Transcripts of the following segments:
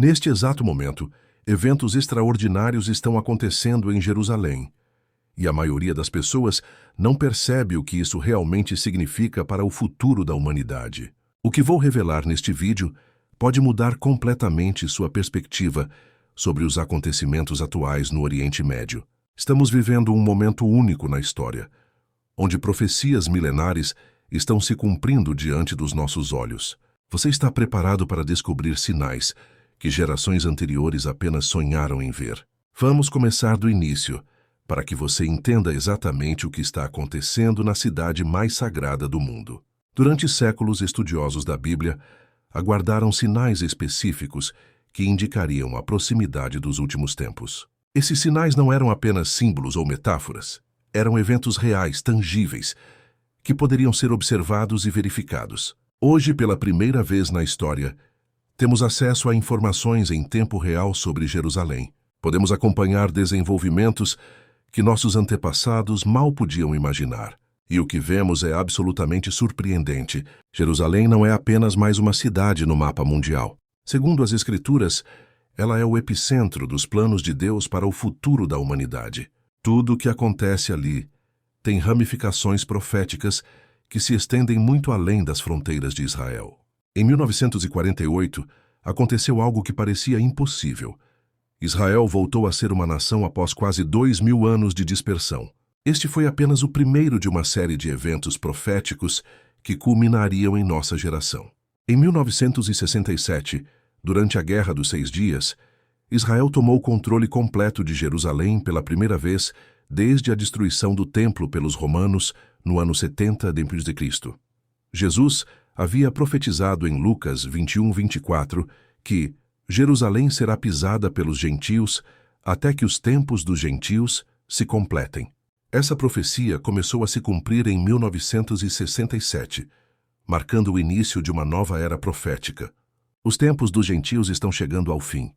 Neste exato momento, eventos extraordinários estão acontecendo em Jerusalém, e a maioria das pessoas não percebe o que isso realmente significa para o futuro da humanidade. O que vou revelar neste vídeo pode mudar completamente sua perspectiva sobre os acontecimentos atuais no Oriente Médio. Estamos vivendo um momento único na história, onde profecias milenares estão se cumprindo diante dos nossos olhos. Você está preparado para descobrir sinais que gerações anteriores apenas sonharam em ver? Vamos começar do início, para que você entenda exatamente o que está acontecendo na cidade mais sagrada do mundo. Durante séculos, estudiosos da Bíblia aguardaram sinais específicos que indicariam a proximidade dos últimos tempos. Esses sinais não eram apenas símbolos ou metáforas, eram eventos reais, tangíveis, que poderiam ser observados e verificados. Hoje, pela primeira vez na história, temos acesso a informações em tempo real sobre Jerusalém. Podemos acompanhar desenvolvimentos que nossos antepassados mal podiam imaginar. E o que vemos é absolutamente surpreendente. Jerusalém não é apenas mais uma cidade no mapa mundial. Segundo as Escrituras, ela é o epicentro dos planos de Deus para o futuro da humanidade. Tudo o que acontece ali tem ramificações proféticas que se estendem muito além das fronteiras de Israel. Em 1948, aconteceu algo que parecia impossível. Israel voltou a ser uma nação após quase 2000 anos de dispersão. Este foi apenas o primeiro de uma série de eventos proféticos que culminariam em nossa geração. Em 1967, durante a Guerra dos 6 Dias, Israel tomou o controle completo de Jerusalém pela primeira vez desde a destruição do templo pelos romanos no ano 70 d.C. Jesus havia profetizado em Lucas 21:24 que Jerusalém será pisada pelos gentios até que os tempos dos gentios se completem. Essa profecia começou a se cumprir em 1967, marcando o início de uma nova era profética. Os tempos dos gentios estão chegando ao fim,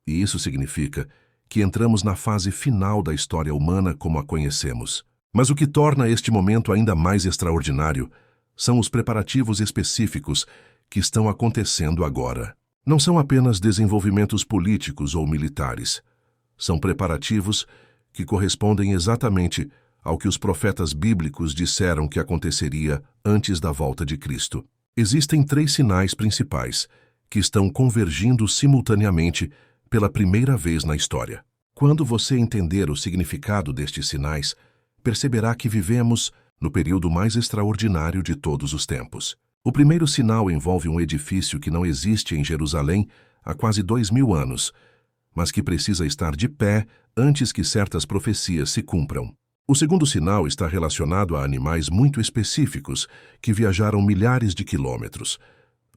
e isso significa que entramos na fase final da história humana como a conhecemos. Mas o que torna este momento ainda mais extraordinário são os preparativos específicos que estão acontecendo agora. Não são apenas desenvolvimentos políticos ou militares. São preparativos que correspondem exatamente ao que os profetas bíblicos disseram que aconteceria antes da volta de Cristo. Existem 3 sinais principais que estão convergindo simultaneamente pela primeira vez na história. Quando você entender o significado destes sinais, perceberá que vivemos no período mais extraordinário de todos os tempos. O primeiro sinal envolve um edifício que não existe em Jerusalém há quase 2000 anos, mas que precisa estar de pé antes que certas profecias se cumpram. O segundo sinal está relacionado a animais muito específicos que viajaram milhares de quilômetros,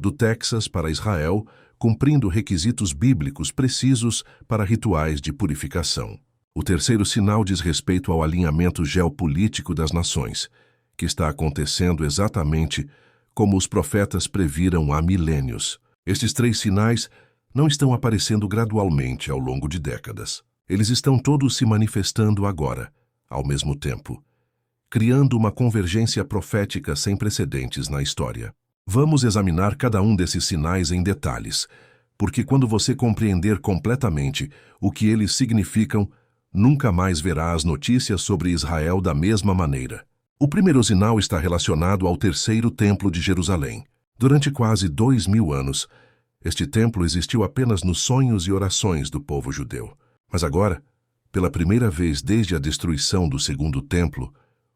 do Texas para Israel, cumprindo requisitos bíblicos precisos para rituais de purificação. O terceiro sinal diz respeito ao alinhamento geopolítico das nações, que está acontecendo exatamente como os profetas previram há milênios. Estes 3 sinais não estão aparecendo gradualmente ao longo de décadas. Eles estão todos se manifestando agora, ao mesmo tempo, criando uma convergência profética sem precedentes na história. Vamos examinar cada um desses sinais em detalhes, porque quando você compreender completamente o que eles significam, nunca mais verá as notícias sobre Israel da mesma maneira. O primeiro sinal está relacionado ao terceiro templo de Jerusalém. Durante quase 2000 anos, este templo existiu apenas nos sonhos e orações do povo judeu. Mas agora, pela primeira vez desde a destruição do segundo templo,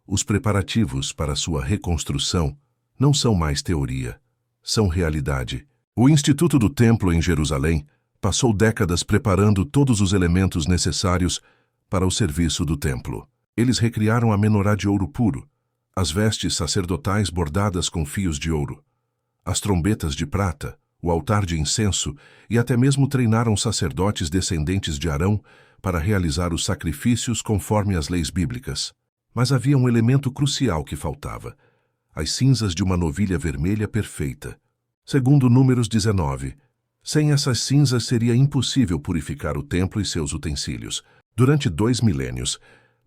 os preparativos para sua reconstrução não são mais teoria, são realidade. O Instituto do Templo em Jerusalém passou décadas preparando todos os elementos necessários para o serviço do templo. Eles recriaram a menorá de ouro puro, as vestes sacerdotais bordadas com fios de ouro, as trombetas de prata, o altar de incenso e até mesmo treinaram sacerdotes descendentes de Arão para realizar os sacrifícios conforme as leis bíblicas. Mas havia um elemento crucial que faltava: as cinzas de uma novilha vermelha perfeita. Segundo Números 19, sem essas cinzas seria impossível purificar o templo e seus utensílios. Durante 2 milênios,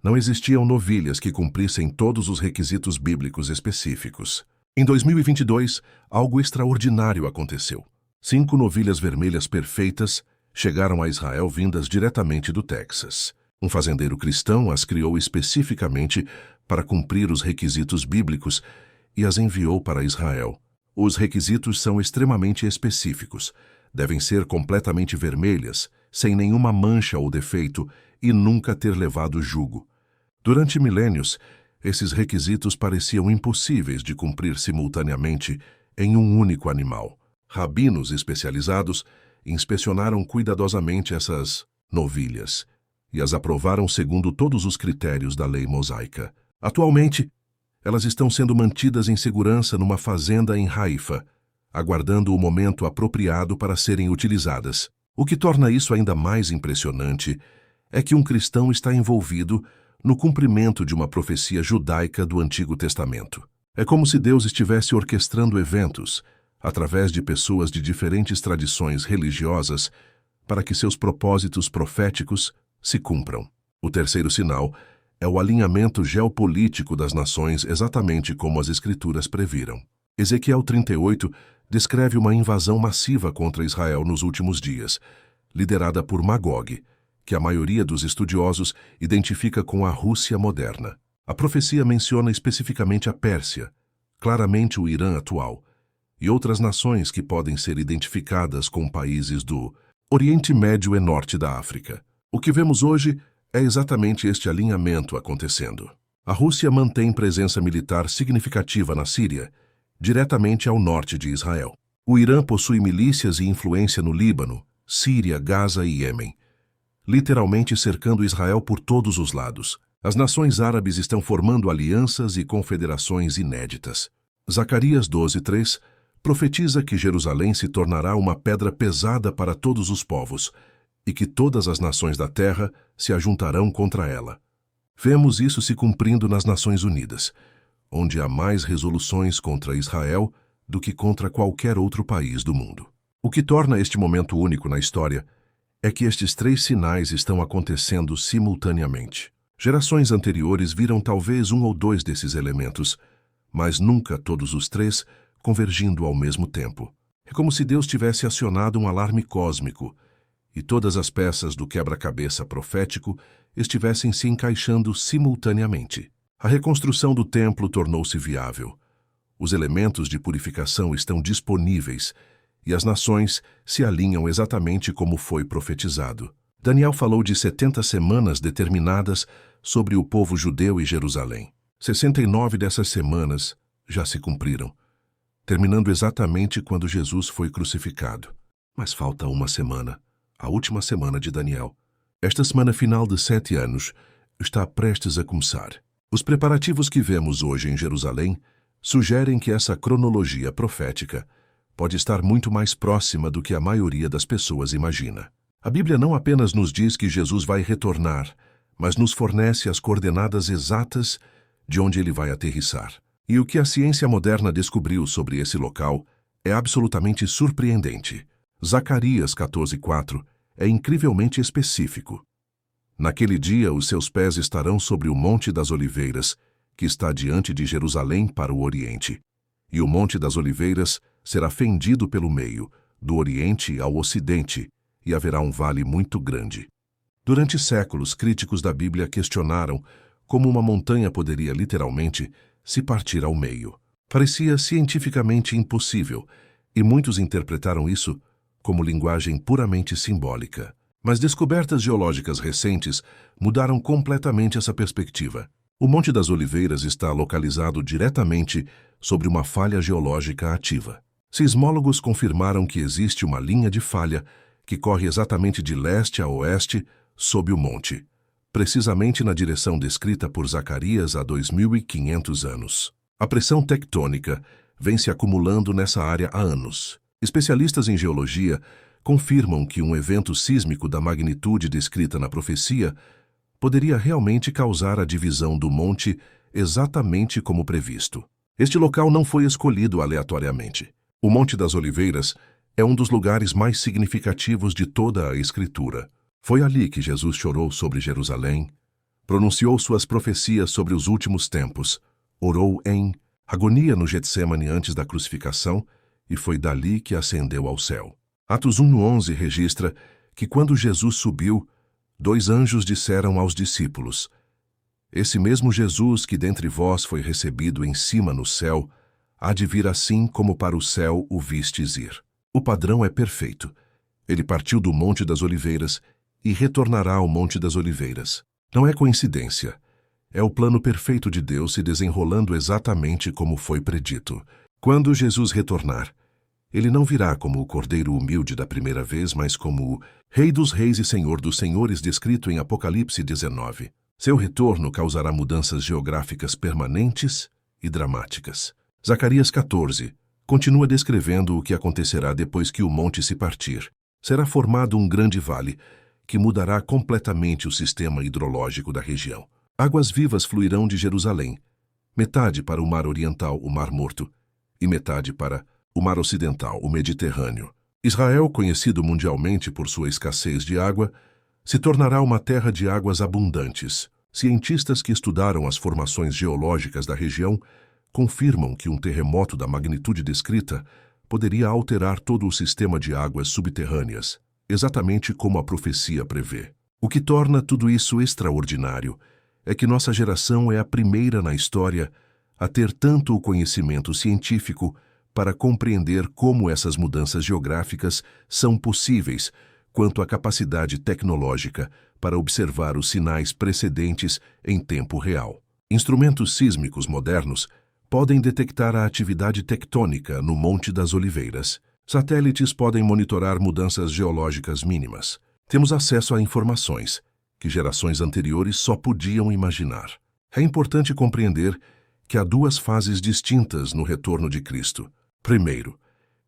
não existiam novilhas que cumprissem todos os requisitos bíblicos específicos. Em 2022, algo extraordinário aconteceu. 5 novilhas vermelhas perfeitas chegaram a Israel vindas diretamente do Texas. Um fazendeiro cristão as criou especificamente para cumprir os requisitos bíblicos e as enviou para Israel. Os requisitos são extremamente específicos. Devem ser completamente vermelhas, sem nenhuma mancha ou defeito e nunca ter levado jugo. Durante milênios, esses requisitos pareciam impossíveis de cumprir simultaneamente em um único animal. Rabinos especializados inspecionaram cuidadosamente essas novilhas e as aprovaram segundo todos os critérios da lei mosaica. Atualmente, elas estão sendo mantidas em segurança numa fazenda em Haifa, aguardando o momento apropriado para serem utilizadas. O que torna isso ainda mais impressionante é que um cristão está envolvido no cumprimento de uma profecia judaica do Antigo Testamento. É como se Deus estivesse orquestrando eventos, através de pessoas de diferentes tradições religiosas, para que seus propósitos proféticos se cumpram. O terceiro sinal é o alinhamento geopolítico das nações exatamente como as Escrituras previram. Ezequiel 38 descreve uma invasão massiva contra Israel nos últimos dias, liderada por Magog, que a maioria dos estudiosos identifica com a Rússia moderna. A profecia menciona especificamente a Pérsia, claramente o Irã atual, e outras nações que podem ser identificadas com países do Oriente Médio e Norte da África. O que vemos hoje é exatamente este alinhamento acontecendo. A Rússia mantém presença militar significativa na Síria, diretamente ao norte de Israel. O Irã possui milícias e influência no Líbano, Síria, Gaza e Iêmen, literalmente cercando Israel por todos os lados. As nações árabes estão formando alianças e confederações inéditas. Zacarias 12:3 profetiza que Jerusalém se tornará uma pedra pesada para todos os povos e que todas as nações da terra se ajuntarão contra ela. Vemos isso se cumprindo nas Nações Unidas, onde há mais resoluções contra Israel do que contra qualquer outro país do mundo. O que torna este momento único na história é que estes 3 sinais estão acontecendo simultaneamente. Gerações anteriores viram talvez um ou 2 desses elementos, mas nunca todos os 3 convergindo ao mesmo tempo. É como se Deus tivesse acionado um alarme cósmico e todas as peças do quebra-cabeça profético estivessem se encaixando simultaneamente. A reconstrução do templo tornou-se viável. Os elementos de purificação estão disponíveis e as nações se alinham exatamente como foi profetizado. Daniel falou de 70 semanas determinadas sobre o povo judeu e Jerusalém. 69 dessas semanas já se cumpriram, terminando exatamente quando Jesus foi crucificado. Mas falta uma semana, a última semana de Daniel. Esta semana final de 7 anos está prestes a começar. Os preparativos que vemos hoje em Jerusalém sugerem que essa cronologia profética pode estar muito mais próxima do que a maioria das pessoas imagina. A Bíblia não apenas nos diz que Jesus vai retornar, mas nos fornece as coordenadas exatas de onde ele vai aterrissar. E o que a ciência moderna descobriu sobre esse local é absolutamente surpreendente. Zacarias 14:4 é incrivelmente específico. Naquele dia os seus pés estarão sobre o Monte das Oliveiras, que está diante de Jerusalém para o Oriente. E o Monte das Oliveiras será fendido pelo meio, do Oriente ao Ocidente, e haverá um vale muito grande. Durante séculos, críticos da Bíblia questionaram como uma montanha poderia literalmente se partir ao meio. Parecia cientificamente impossível, e muitos interpretaram isso como linguagem puramente simbólica. Mas descobertas geológicas recentes mudaram completamente essa perspectiva. O Monte das Oliveiras está localizado diretamente sobre uma falha geológica ativa. Sismólogos confirmaram que existe uma linha de falha que corre exatamente de leste a oeste sob o monte, precisamente na direção descrita por Zacarias há 2.500 anos. A pressão tectônica vem se acumulando nessa área há anos. Especialistas em geologia confirmam que um evento sísmico da magnitude descrita na profecia poderia realmente causar a divisão do monte exatamente como previsto. Este local não foi escolhido aleatoriamente. O Monte das Oliveiras é um dos lugares mais significativos de toda a Escritura. Foi ali que Jesus chorou sobre Jerusalém, pronunciou suas profecias sobre os últimos tempos, orou em agonia no Getsêmani antes da crucificação e foi dali que ascendeu ao céu. Atos 1:11 registra que quando Jesus subiu, 2 anjos disseram aos discípulos: Esse mesmo Jesus que dentre vós foi recebido em cima no céu, há de vir assim como para o céu o vistes ir. O padrão é perfeito. Ele partiu do Monte das Oliveiras e retornará ao Monte das Oliveiras. Não é coincidência. É o plano perfeito de Deus se desenrolando exatamente como foi predito. Quando Jesus retornar, ele não virá como o cordeiro humilde da primeira vez, mas como o Rei dos Reis e Senhor dos Senhores descrito em Apocalipse 19. Seu retorno causará mudanças geográficas permanentes e dramáticas. Zacarias 14 continua descrevendo o que acontecerá depois que o monte se partir. Será formado um grande vale, que mudará completamente o sistema hidrológico da região. Águas vivas fluirão de Jerusalém, metade para o Mar Oriental, o Mar Morto, e metade para o Mar Ocidental, o Mediterrâneo. Israel, conhecido mundialmente por sua escassez de água, se tornará uma terra de águas abundantes. Cientistas que estudaram as formações geológicas da região confirmam que um terremoto da magnitude descrita poderia alterar todo o sistema de águas subterrâneas, exatamente como a profecia prevê. O que torna tudo isso extraordinário é que nossa geração é a primeira na história a ter tanto o conhecimento científico para compreender como essas mudanças geográficas são possíveis, quanto a capacidade tecnológica para observar os sinais precedentes em tempo real. Instrumentos sísmicos modernos podem detectar a atividade tectônica no Monte das Oliveiras. Satélites podem monitorar mudanças geológicas mínimas. Temos acesso a informações que gerações anteriores só podiam imaginar. É importante compreender que há 2 fases distintas no retorno de Cristo. Primeiro,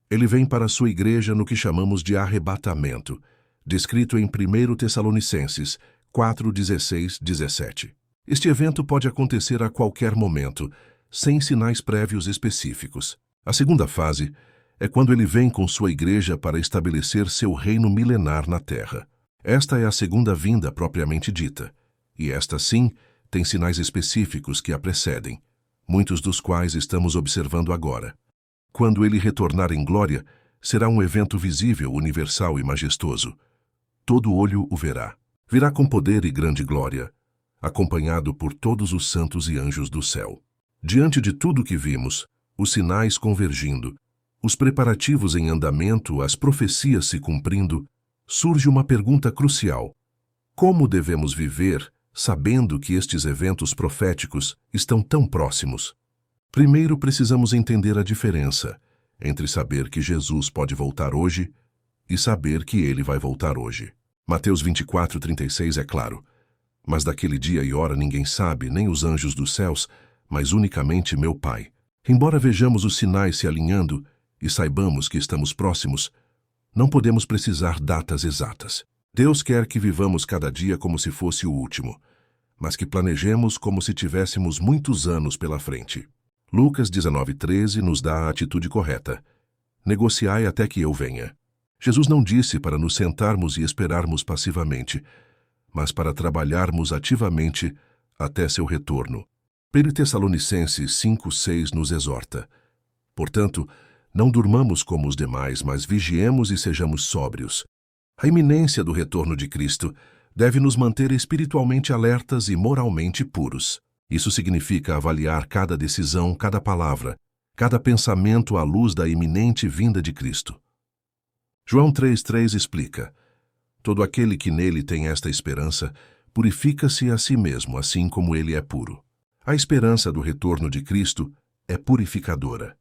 ele vem para a sua igreja no que chamamos de arrebatamento, descrito em 1 Tessalonicenses 4:16-17. Este evento pode acontecer a qualquer momento, sem sinais prévios específicos. A segunda fase é quando ele vem com sua igreja para estabelecer seu reino milenar na terra. Esta é a segunda vinda propriamente dita, e esta sim tem sinais específicos que a precedem, muitos dos quais estamos observando agora. Quando ele retornar em glória, será um evento visível, universal e majestoso. Todo olho o verá. Virá com poder e grande glória, acompanhado por todos os santos e anjos do céu. Diante de tudo que vimos, os sinais convergindo, os preparativos em andamento, as profecias se cumprindo, surge uma pergunta crucial. Como devemos viver, sabendo que estes eventos proféticos estão tão próximos? Primeiro, precisamos entender a diferença entre saber que Jesus pode voltar hoje e saber que ele vai voltar hoje. Mateus 24:36 é claro. Mas daquele dia e hora ninguém sabe, nem os anjos dos céus, mas unicamente meu Pai. Embora vejamos os sinais se alinhando e saibamos que estamos próximos, não podemos precisar datas exatas. Deus quer que vivamos cada dia como se fosse o último, mas que planejemos como se tivéssemos muitos anos pela frente. Lucas 19:13 nos dá a atitude correta. Negociai até que eu venha. Jesus não disse para nos sentarmos e esperarmos passivamente, mas para trabalharmos ativamente até seu retorno. 1 Tessalonicenses 5:6 nos exorta: Portanto, não durmamos como os demais, mas vigiemos e sejamos sóbrios. A iminência do retorno de Cristo deve nos manter espiritualmente alertas e moralmente puros. Isso significa avaliar cada decisão, cada palavra, cada pensamento à luz da iminente vinda de Cristo. João 3:3 explica: Todo aquele que nele tem esta esperança purifica-se a si mesmo, assim como ele é puro. A esperança do retorno de Cristo é purificadora.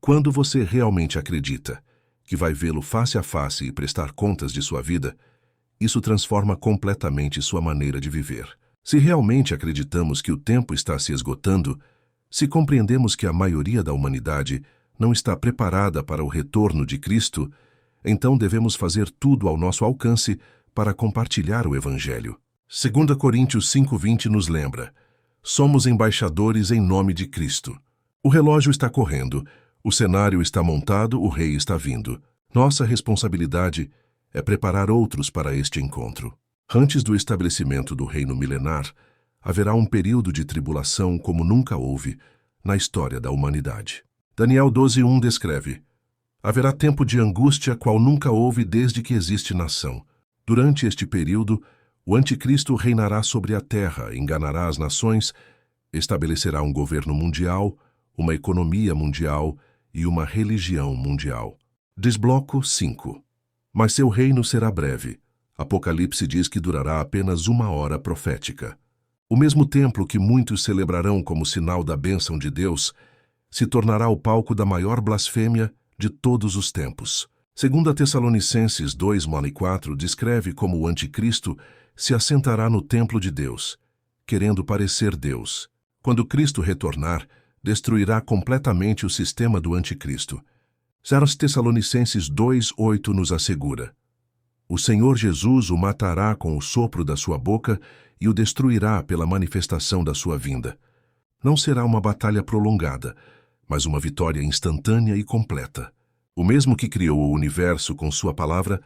Quando você realmente acredita que vai vê-lo face a face e prestar contas de sua vida, isso transforma completamente sua maneira de viver. Se realmente acreditamos que o tempo está se esgotando, se compreendemos que a maioria da humanidade não está preparada para o retorno de Cristo, então devemos fazer tudo ao nosso alcance para compartilhar o Evangelho. 2 Coríntios 5:20 nos lembra: somos embaixadores em nome de Cristo. O relógio está correndo, o cenário está montado, o rei está vindo. Nossa responsabilidade é preparar outros para este encontro. Antes do estabelecimento do reino milenar, haverá um período de tribulação como nunca houve na história da humanidade. Daniel 12:1 descreve: Haverá tempo de angústia qual nunca houve desde que existe nação. Durante este período, o anticristo reinará sobre a terra, enganará as nações, estabelecerá um governo mundial, uma economia mundial e uma religião mundial. Desbloco 5. Mas seu reino será breve. Apocalipse diz que durará apenas 1 hora profética. O mesmo templo que muitos celebrarão como sinal da bênção de Deus se tornará o palco da maior blasfêmia de todos os tempos. 2 Tessalonicenses 2:4 descreve como o anticristo se assentará no templo de Deus, querendo parecer Deus. Quando Cristo retornar, destruirá completamente o sistema do anticristo. 2 Tessalonicenses 2:8 nos assegura: o Senhor Jesus o matará com o sopro da sua boca e o destruirá pela manifestação da sua vinda. Não será uma batalha prolongada, mas uma vitória instantânea e completa. O mesmo que criou o universo com sua palavra,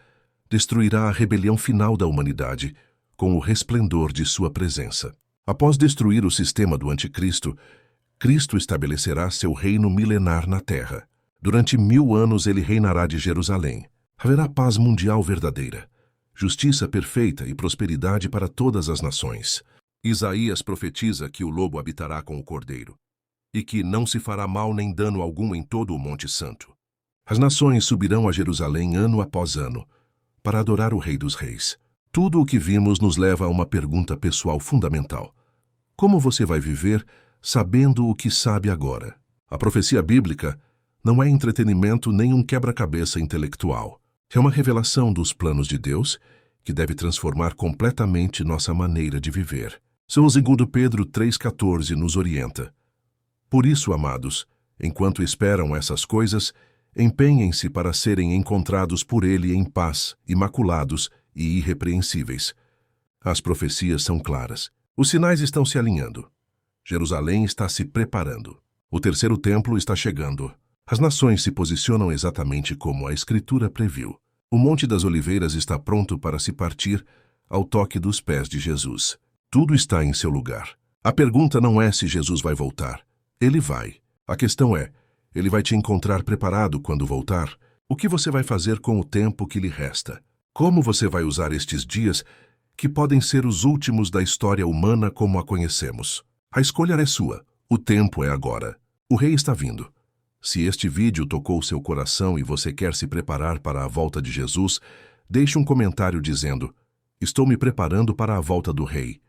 destruirá a rebelião final da humanidade com o resplendor de sua presença. Após destruir o sistema do anticristo, Cristo estabelecerá seu reino milenar na terra. Durante 1000 anos ele reinará de Jerusalém. Haverá paz mundial verdadeira, justiça perfeita e prosperidade para todas as nações. Isaías profetiza que o lobo habitará com o cordeiro e que não se fará mal nem dano algum em todo o Monte Santo. As nações subirão a Jerusalém ano após ano para adorar o Rei dos Reis. Tudo o que vimos nos leva a uma pergunta pessoal fundamental: como você vai viver sabendo o que sabe agora? A profecia bíblica não é entretenimento nem um quebra-cabeça intelectual. É uma revelação dos planos de Deus que deve transformar completamente nossa maneira de viver. São 2 Pedro 3,14 nos orienta: por isso, amados, enquanto esperam essas coisas, empenhem-se para serem encontrados por Ele em paz, imaculados e irrepreensíveis. As profecias são claras. Os sinais estão se alinhando. Jerusalém está se preparando. O terceiro templo está chegando. As nações se posicionam exatamente como a Escritura previu. O Monte das Oliveiras está pronto para se partir ao toque dos pés de Jesus. Tudo está em seu lugar. A pergunta não é se Jesus vai voltar. Ele vai. A questão é: ele vai te encontrar preparado quando voltar? O que você vai fazer com o tempo que lhe resta? Como você vai usar estes dias que podem ser os últimos da história humana como a conhecemos? A escolha é sua. O tempo é agora. O rei está vindo. Se este vídeo tocou seu coração e você quer se preparar para a volta de Jesus, deixe um comentário dizendo: estou me preparando para a volta do rei.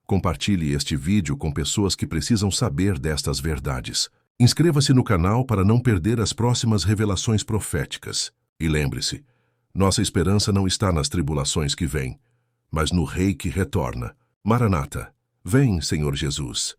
Compartilhe este vídeo com pessoas que precisam saber destas verdades. Inscreva-se no canal para não perder as próximas revelações proféticas. E lembre-se, nossa esperança não está nas tribulações que vêm, mas no Rei que retorna. Maranata, vem, Senhor Jesus.